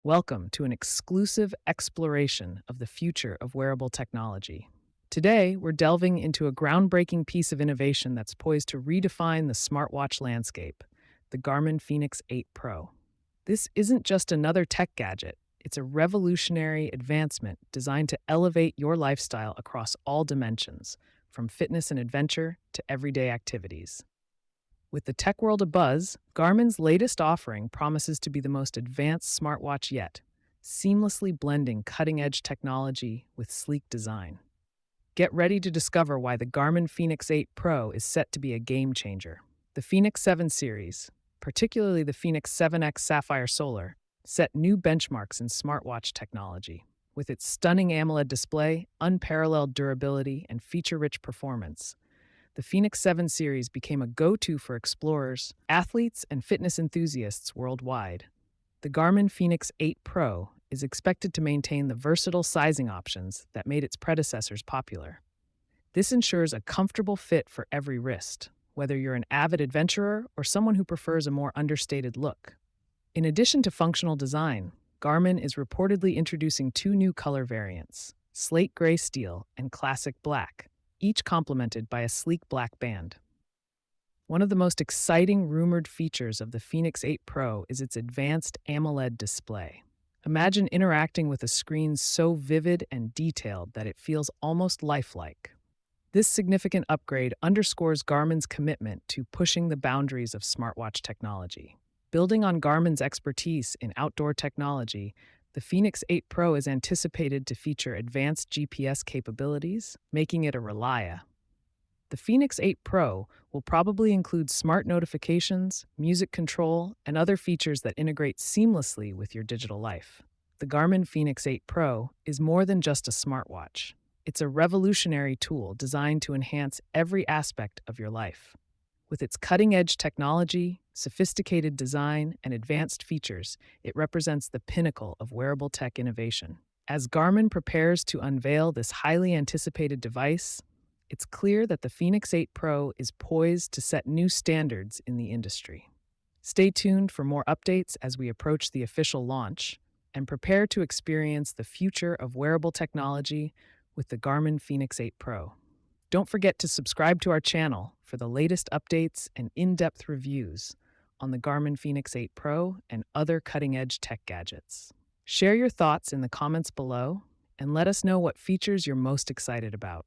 Welcome to an exclusive exploration of the future of wearable technology. Today, we're delving into a groundbreaking piece of innovation that's poised to redefine the smartwatch landscape, the Garmin Fenix 8 Pro. This isn't just another tech gadget, it's a revolutionary advancement designed to elevate your lifestyle across all dimensions, from fitness and adventure to everyday activities. With the tech world abuzz, Garmin's latest offering promises to be the most advanced smartwatch yet, seamlessly blending cutting edge technology with sleek design. Get ready to discover why the Garmin Fenix 8 Pro is set to be a game changer. The Fenix 7 series, particularly the Fenix 7X Sapphire Solar, set new benchmarks in smartwatch technology. With its stunning AMOLED display, unparalleled durability, and feature rich performance, the Fenix 7 series became a go-to for explorers, athletes, and fitness enthusiasts worldwide. The Garmin Fenix 8 Pro is expected to maintain the versatile sizing options that made its predecessors popular. This ensures a comfortable fit for every wrist, whether you're an avid adventurer or someone who prefers a more understated look. In addition to functional design, Garmin is reportedly introducing two new color variants, slate gray steel and classic black, each complemented by a sleek black band. One of the most exciting rumored features of the Fenix 8 Pro is its advanced AMOLED display. Imagine interacting with a screen so vivid and detailed that it feels almost lifelike. This significant upgrade underscores Garmin's commitment to pushing the boundaries of smartwatch technology. Building on Garmin's expertise in outdoor technology, the Fenix 8 Pro is anticipated to feature advanced GPS capabilities, making it a Relia. The Fenix 8 Pro will probably include smart notifications, music control, and other features that integrate seamlessly with your digital life. The Garmin Fenix 8 Pro is more than just a smartwatch. It's a revolutionary tool designed to enhance every aspect of your life. With its cutting-edge technology, sophisticated design, and advanced features, it represents the pinnacle of wearable tech innovation. As Garmin prepares to unveil this highly anticipated device, it's clear that the Fenix 8 Pro is poised to set new standards in the industry. Stay tuned for more updates as we approach the official launch, and prepare to experience the future of wearable technology with the Garmin Fenix 8 Pro. Don't forget to subscribe to our channel for the latest updates and in-depth reviews on the Garmin Fenix 8 Pro and other cutting-edge tech gadgets. Share your thoughts in the comments below and let us know what features you're most excited about.